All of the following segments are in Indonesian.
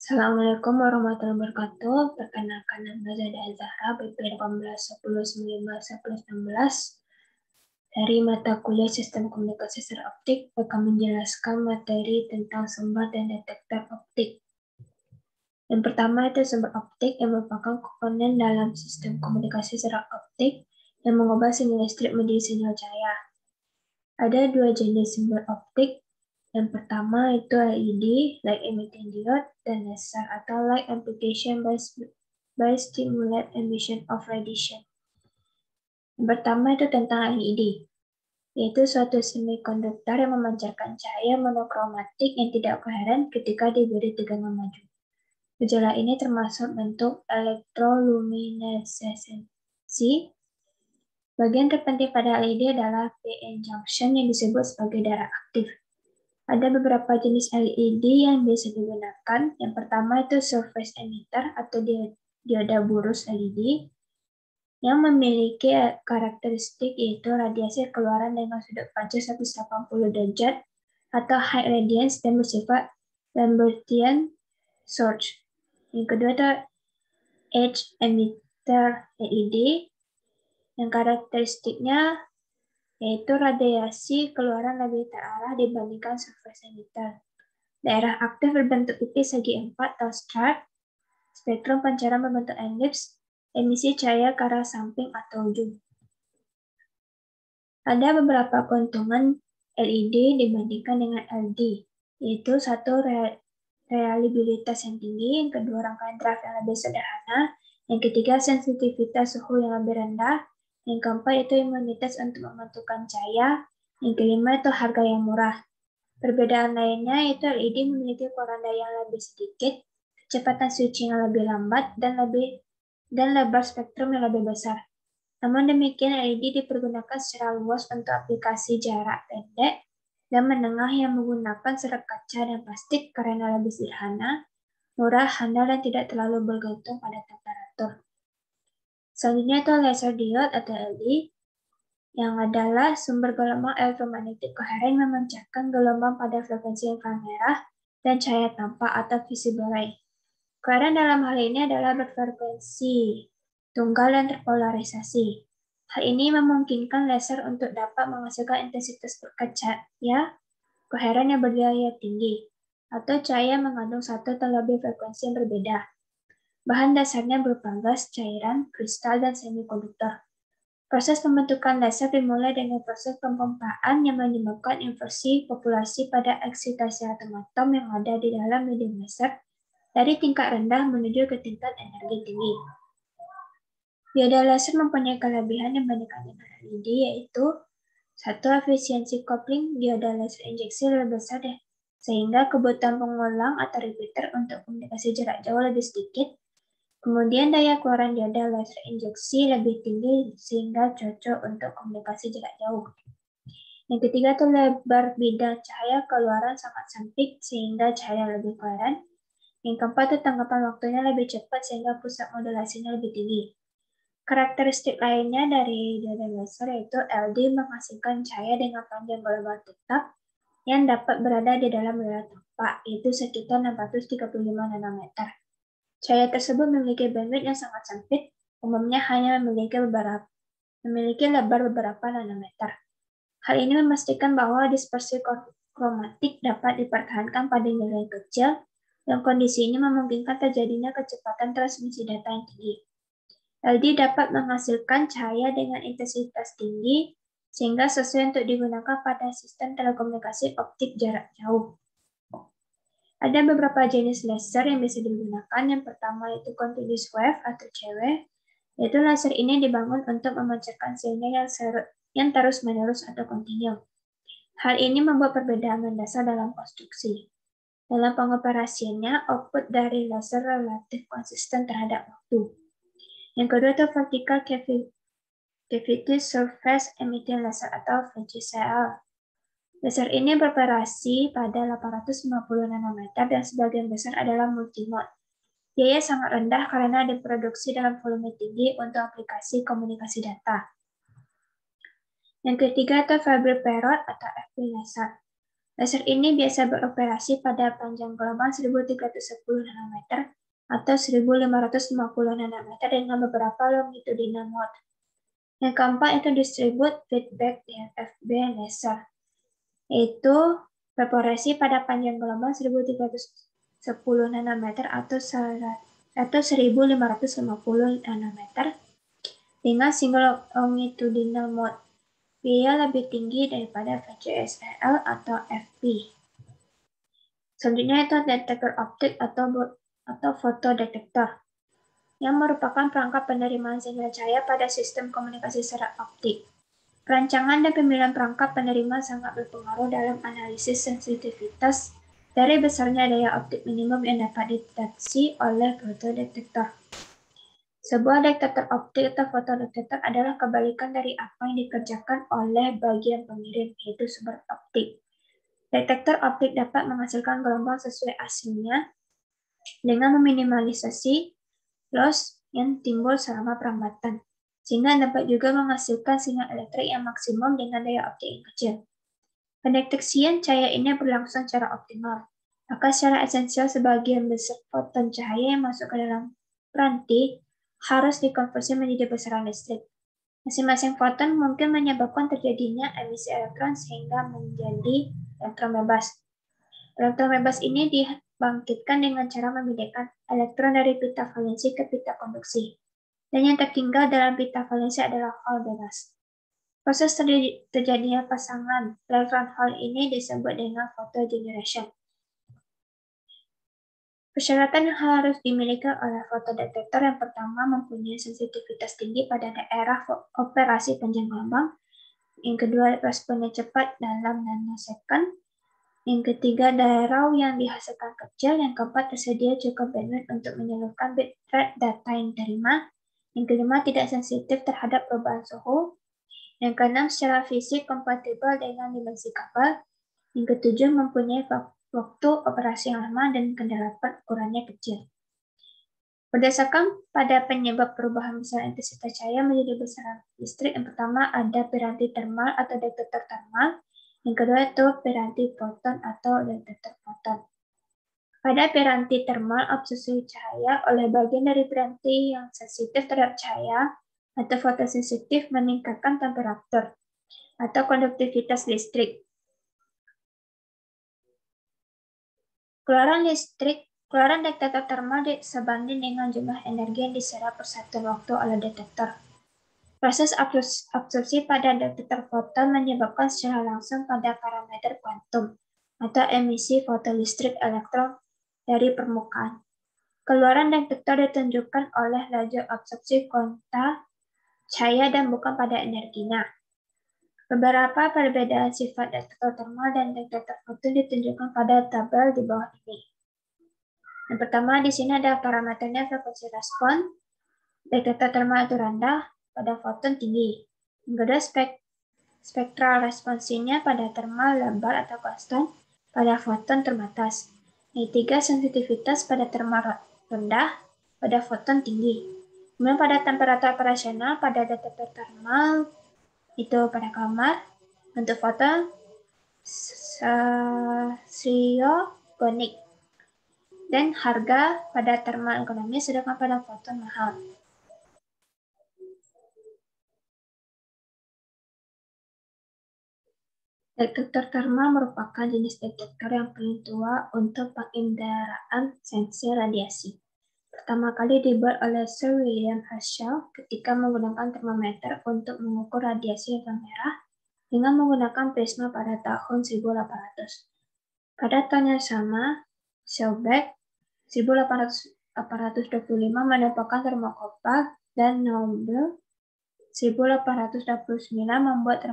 Assalamualaikum warahmatullahi wabarakatuh. Perkenalkan nama saya Zahra, BP 1810 dari mata kuliah Sistem Komunikasi Secara Optik akan menjelaskan materi tentang sumber dan detektor optik. Yang pertama itu sumber optik yang merupakan komponen dalam sistem komunikasi secara optik yang mengubah sinyal listrik menjadi sinyal cahaya. Ada dua jenis sumber optik. Yang pertama itu LED, light emitting diode, dan laser atau light amplification by stimulate emission of radiation. Yang pertama itu tentang LED, yaitu suatu semikonduktor yang memancarkan cahaya monokromatik yang tidak koheren ketika diberi tegangan maju. Gejala ini termasuk bentuk elektroluminesensi. Bagian terpenting pada LED adalah PN junction yang disebut sebagai darah aktif. Ada beberapa jenis LED yang bisa digunakan. Yang pertama itu surface emitter atau dioda burus LED yang memiliki karakteristik yaitu radiasi keluaran dengan sudut panca 180 derajat atau high radiance dan bersifat Lambertian source. Yang kedua itu edge emitter LED yang karakteristiknya yaitu radiasi keluaran lebih terarah dibandingkan surface emitter. Daerah aktif berbentuk pipis segi 4 atau stripe, spektrum pancaran berbentuk elips, emisi cahaya ke arah samping atau ujung. Ada beberapa keuntungan LED dibandingkan dengan LED, yaitu satu reliabilitas yang tinggi, yang kedua rangkaian drive yang lebih sederhana, yang ketiga sensitivitas suhu yang lebih rendah, yang keempat itu imunitas untuk memantulkan cahaya, yang kelima itu harga yang murah. Perbedaan lainnya itu LED memiliki kurang daya yang lebih sedikit, kecepatan switching yang lebih lambat, dan lebar spektrum yang lebih besar. Namun demikian, LED dipergunakan secara luas untuk aplikasi jarak pendek dan menengah yang menggunakan serat kaca dan plastik karena lebih sederhana, murah, handal, dan tidak terlalu bergantung pada temperatur. Selanjutnya itu laser diode atau LED, yang adalah sumber gelombang elektromagnetik koheren memancarkan gelombang pada frekuensi inframerah dan cahaya tampak atau visible ray. Koheren dalam hal ini adalah berfrekuensi tunggal dan terpolarisasi. Hal ini memungkinkan laser untuk dapat menghasilkan intensitas bercahaya koheren yang berdaya tinggi, atau cahaya mengandung satu atau lebih frekuensi yang berbeda. Bahan dasarnya berupa gas, cairan, kristal, dan semikonduktor. Proses pembentukan laser dimulai dengan proses pemompaan yang menyebabkan inversi populasi pada eksitasi atom-atom yang ada di dalam medium laser dari tingkat rendah menuju ke tingkat energi tinggi. Dioda laser mempunyai kelebihan dibandingkan dengan LED, yaitu satu, efisiensi coupling dioda laser injeksi lebih besar sehingga kebutuhan pengulang atau repeater untuk komunikasi jarak jauh lebih sedikit. Kemudian daya keluaran dioda laser injeksi lebih tinggi sehingga cocok untuk komunikasi jarak jauh. Yang ketiga itu lebar bidang cahaya keluaran sangat sempit sehingga cahaya lebih koheren. Yang keempat itu tanggapan waktunya lebih cepat sehingga pusat modulasinya lebih tinggi. Karakteristik lainnya dari dioda laser yaitu LED menghasilkan cahaya dengan panjang gelombang tetap yang dapat berada di dalam wilayah tampak, yaitu sekitar 635 nanometer. Cahaya tersebut memiliki bandwidth yang sangat sempit, umumnya hanya memiliki lebar beberapa nanometer. Hal ini memastikan bahwa dispersi kromatik dapat dipertahankan pada nilai kecil, dan kondisi ini memungkinkan terjadinya kecepatan transmisi data yang tinggi. LED dapat menghasilkan cahaya dengan intensitas tinggi, sehingga sesuai untuk digunakan pada sistem telekomunikasi optik jarak jauh. Ada beberapa jenis laser yang bisa digunakan. Yang pertama itu continuous wave atau CW, yaitu laser ini dibangun untuk memancarkan sinyal yang terus-menerus atau kontinu. Hal ini membuat perbedaan mendasar dalam konstruksi. Dalam pengoperasiannya, output dari laser relatif konsisten terhadap waktu. Yang kedua itu vertical cavity surface emitting laser atau VCSEL. Laser ini beroperasi pada 850 nanometer dan sebagian besar adalah multimode. Biaya sangat rendah karena diproduksi dalam volume tinggi untuk aplikasi komunikasi data. Yang ketiga itu Fabry Perot atau FP laser. Laser ini biasa beroperasi pada panjang gelombang 1310 nanometer atau 1550 nanometer dengan beberapa longitudinal mode. Yang keempat itu distribute feedback DFB laser, yaitu beroperasi pada panjang gelombang 1310 nanometer atau 1550 nanometer dengan single longitudinal mode. Biaya lebih tinggi daripada VCSEL atau FP. Selanjutnya itu detektor optik atau fotodetektor, yang merupakan perangkat penerimaan sinyal cahaya pada sistem komunikasi secara optik. Perancangan dan pemilihan perangkat penerima sangat berpengaruh dalam analisis sensitivitas dari besarnya daya optik minimum yang dapat dideteksi oleh fotodetektor. Sebuah detektor optik atau fotodetektor adalah kebalikan dari apa yang dikerjakan oleh bagian pengirim, yaitu sumber optik. Detektor optik dapat menghasilkan gelombang sesuai aslinya dengan meminimalisasi loss yang timbul selama perambatan, sehingga dapat juga menghasilkan sinyal elektrik yang maksimum dengan daya optik yang kecil. Pendeteksian cahaya ini berlangsung secara optimal, maka secara esensial sebagian besar foton cahaya yang masuk ke dalam peranti harus dikonversi menjadi besaran listrik. Masing-masing foton mungkin menyebabkan terjadinya emisi elektron sehingga menjadi elektron bebas. Elektron bebas ini dibangkitkan dengan cara memindahkan elektron dari pita valensi ke pita konduksi. Dan yang tertinggal dalam pita valensi adalah Hall bebas. Proses terjadinya pasangan elektron Hall ini disebut dengan photogeneration. Persyaratan yang harus dimiliki oleh fotodetektor yang pertama mempunyai sensitivitas tinggi pada daerah operasi panjang gelombang. Yang kedua, responnya cepat dalam nanosecond. Yang ketiga, daya yang dihasilkan kecil. Yang keempat, tersedia cukup bandwidth untuk menyalurkan bitrate data yang diterima. Yang kelima, tidak sensitif terhadap perubahan suhu. Yang keenam, secara fisik kompatibel dengan dimensi kabel. Yang ketujuh, mempunyai waktu operasi yang lama dan kedelapan ukurannya kecil. Berdasarkan pada penyebab perubahan besar intensitas cahaya menjadi besaran listrik, yang pertama ada piranti termal atau detektor termal, yang kedua itu piranti foton atau detektor foton. Pada piranti termal, absorpsi cahaya oleh bagian dari piranti yang sensitif terhadap cahaya atau fotosensitif meningkatkan temperatur atau konduktivitas listrik. Keluaran detektor termal sebanding dengan jumlah energi yang diserap per satuan waktu oleh detektor. Proses absorpsi pada detektor foton menyebabkan secara langsung pada parameter kuantum atau emisi fotolistrik elektron dari permukaan. Keluaran detektor ditunjukkan oleh laju absorpsi kuanta cahaya dan bukan pada energinya. Beberapa perbedaan sifat detektor termal dan detektor foton ditunjukkan pada tabel di bawah ini. Yang pertama, di sini ada parameternya frekuensi respon. Detektor termal itu rendah, pada foton tinggi. Yang kedua, spektral responsinya pada termal lebar atau konstan, pada foton terbatas. Yang ketiga, sensitivitas pada termal rendah, pada foton tinggi. Kemudian pada temperatur operasional, pada detektor termal itu pada kamar. Untuk foton, siogonik. Dan harga pada termal ekonomi, sedangkan pada foton mahal. Detektor termal merupakan jenis detektor yang paling tua untuk penginderaan sensi radiasi. Pertama kali dibuat oleh Sir William Herschel ketika menggunakan termometer untuk mengukur radiasi inframerah dengan menggunakan prisma pada tahun 1800. Pada tahun yang sama, Seebeck 1825 menemukan termokopal dan Noble 1829 membuat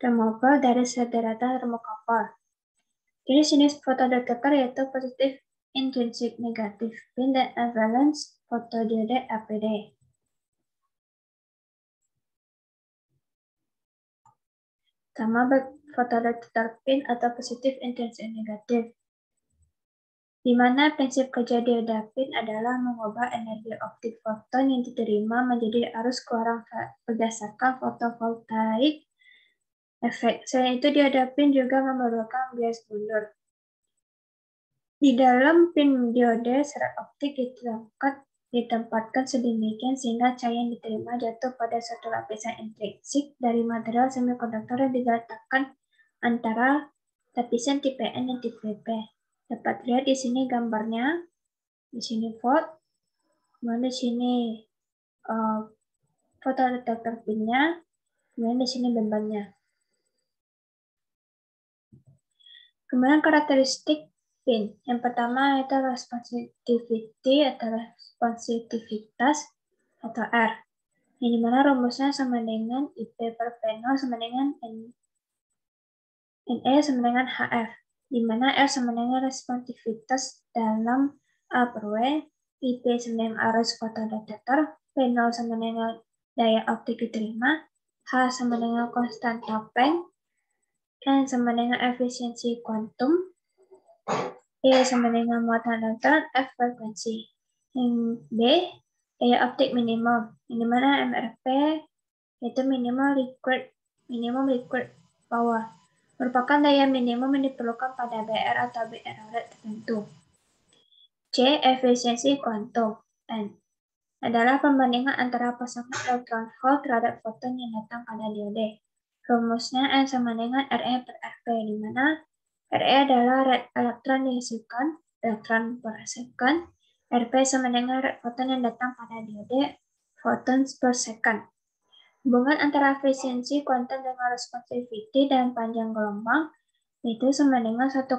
termokopal dari sederetan termokopal. Jenis-jenis fotodetektor yaitu positif, intrinsic, negatif pin, dan valence fotodiode APD. Sama fotodetektor pin atau positif, intrinsic, negatif, di mana prinsip kerja diode pin adalah mengubah energi optik foton yang diterima menjadi arus keluaran berdasarkan fotovoltaik efek. Selain itu, diodapin juga memerlukan bias mundur. Di dalam pin diode, serat optik ditempatkan sedemikian sehingga cahaya yang diterima jatuh pada suatu lapisan intrinsik dari material semikonduktor yang diletakkan antara lapisan tipe N dan tipe P. Dapat lihat di sini gambarnya, di sini volt, kemudian di sini fotodetektor pinnya, kemudian di sini bebannya. Kemudian karakteristik pin. Yang pertama yaitu responsivity atau responsitivitas atau R. Yang dimana rumusnya sama dengan IP per P0 sama dengan NE sama dengan HF. Dimana R sama dengan responsivitas dalam A per W, IP sama dengan arus fotodetektor, P0 sama dengan daya optik diterima, H sama dengan konstan topeng, N sama dengan efisiensi kuantum, E sama dengan muatan neutron, F frekuensi. Yang B, daya optik minimum, yang dimana MRP yaitu minimum required power, merupakan daya minimum yang diperlukan pada BR atau BR tertentu. C, efisiensi kuantum, N, adalah pembandingan antara pasangan elektron hole terhadap foton yang datang pada diode. Rumusnya N sama dengan RE per RP, di mana RE adalah rate elektron dihasilkan, elektron per second, RP sama dengan rate foton yang datang pada diode, photons per second. Hubungan antara efisiensi kuantum dengan responsivity dan panjang gelombang itu sama dengan 1,24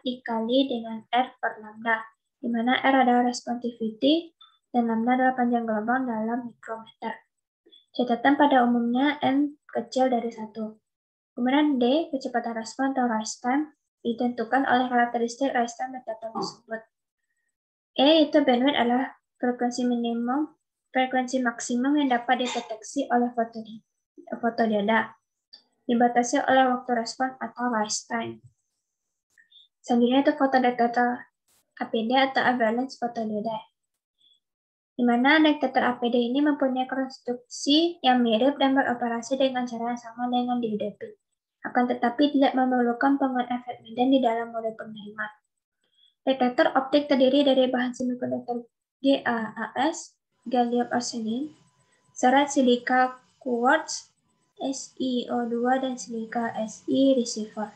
dikali dengan R per lambda, di mana R adalah responsivity dan lambda adalah panjang gelombang dalam mikrometer. Catatan pada umumnya N kecil dari 1. Kemudian D, kecepatan respon atau rise time, ditentukan oleh karakteristik rise time metode tersebut. E itu bandwidth adalah frekuensi maksimum yang dapat dideteksi oleh fotodioda, dibatasi oleh waktu respon atau rise time. Selanjutnya itu fotodetektor APD atau avalanche photodiode, di mana detektor APD ini mempunyai konstruksi yang mirip dan beroperasi dengan cara yang sama dengan diode PIN. Akan tetapi tidak memerlukan penggunaan efek medan di dalam mode penerima. Detektor optik terdiri dari bahan semikonduktor GaAs, gallium arsenide, serat silika quartz, SiO2 dan silika Si receiver.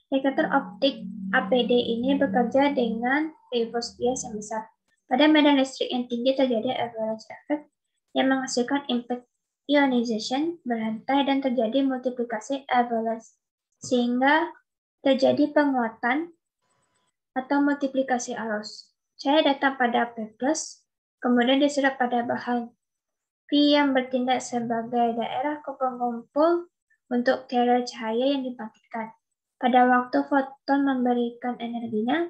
Detektor optik APD ini bekerja dengan reverse bias yang besar. Pada medan listrik yang tinggi terjadi avalanche effect yang menghasilkan impact ionization berantai dan terjadi multiplikasi avalanche, sehingga terjadi penguatan atau multiplikasi arus. Cahaya datang pada P+, kemudian diserap pada bahan P yang bertindak sebagai daerah pengumpul untuk carrier cahaya yang dibangkitkan. Pada waktu foton memberikan energinya,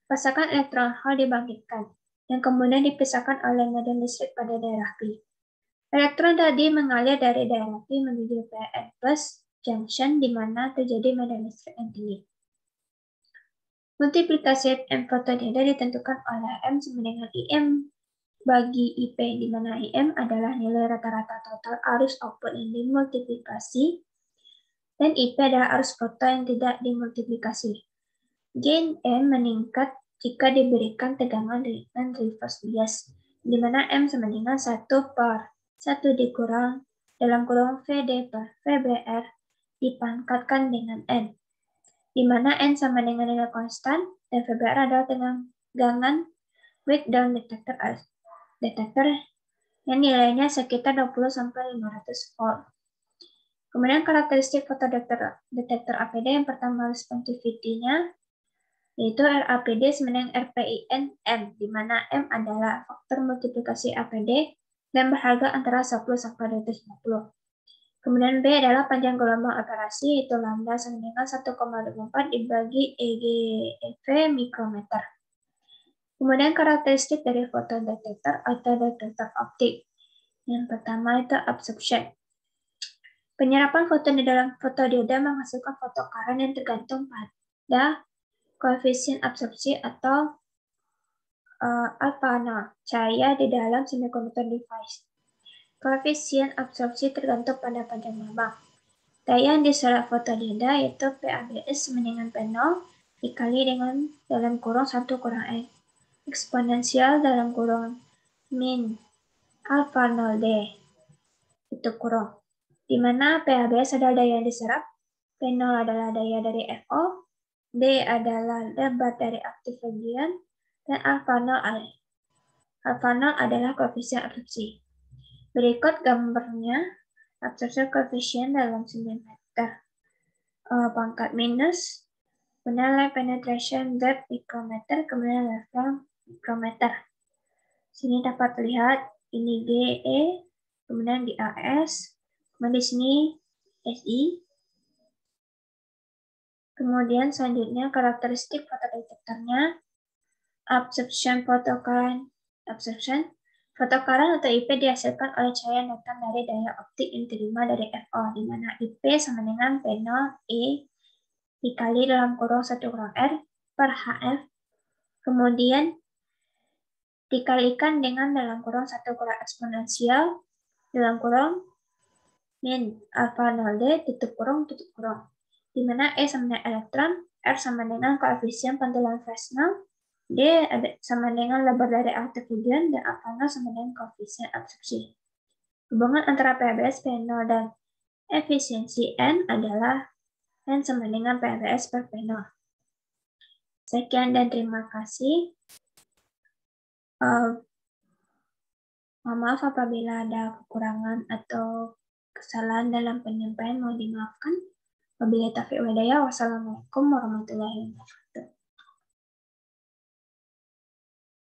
pasangan elektron hole dibangkitkan, yang kemudian dipisahkan oleh medan listrik pada daerah P. Elektron tadi mengalir dari daerah P menuju Pn+ junction di mana terjadi medan listrik yang tinggi. Multiplikasi M fotodiode ditentukan oleh M sama dengan IM bagi IP, di mana IM adalah nilai rata-rata total arus output yang dimultiplikasi, dan IP adalah arus foto yang tidak dimultiplikasi. Gain M meningkat jika diberikan tegangan dengan reverse bias, di mana M sama dengan 1/1 dikurang dalam kurung VD per VBR dipangkatkan dengan N, di mana N sama dengan nilai konstan dan VBR adalah tegangan breakdown detektor yang nilainya sekitar 20-500 volt. Kemudian karakteristik fotodetektor APD yang pertama responsivity-nya yaitu RAPD sama dengan RPIN M, di mana M adalah faktor multiplikasi APD dan berharga antara 10-250. Kemudian B adalah panjang gelombang operasi, yaitu lambda sama dengan 1,24 dibagi EGV mikrometer. Kemudian karakteristik dari fotodetektor atau detektor optik. Yang pertama itu absorption. Penyerapan foton di dalam fotodioda menghasilkan fotokaren yang tergantung pada koefisien absorpsi atau alpha cahaya di dalam semiconductor device. Koefisien absorpsi tergantung pada panjang gelombang. Daya yang diserap fotodioda yaitu PABS sama dengan P0 dikali dengan dalam kurung 1 kurang X eksponensial dalam kurung min alfa 0D tutup kurung, di mana PABS adalah daya yang diserap, P0 adalah daya dari FO, D adalah lebar dari aktif region, dan alfa 0 adalah koefisien absorpsi. Berikut gambarnya absorption coefficient dalam cm pangkat minus, kemudian line penetration depth mikrometer, kemudian level mikrometer. Sini dapat lihat ini GE, kemudian di AS, kemudian di sini SI. Kemudian selanjutnya karakteristik fotodetektornya, absorption photocurrent absorption. Fotokaran atau IP dihasilkan oleh cahaya yang datang dari daya optik yang diterima dari FO, di mana IP sama dengan P0 E dikali dalam kurung 1 kurang R per HF, kemudian dikalikan dengan dalam kurung 1 kurang eksponensial dalam kurung min alfa 0D tutup kurung, di mana E sama dengan elektron, R sama dengan koefisien pantulan Fresnel, D sama dengan lebar dari aktif region, dan alfa 0 sama dengan koefisien absorpsi. Hubungan antara PABS, P0, dan efisiensi N adalah N sama dengan PABS per P0. Sekian dan terima kasih. Mohon maaf apabila ada kekurangan atau kesalahan dalam penyampaian, mohon dimaafkan. Wabillahi taufiq wal hidayah. Wassalamualaikum warahmatullahi wabarakatuh.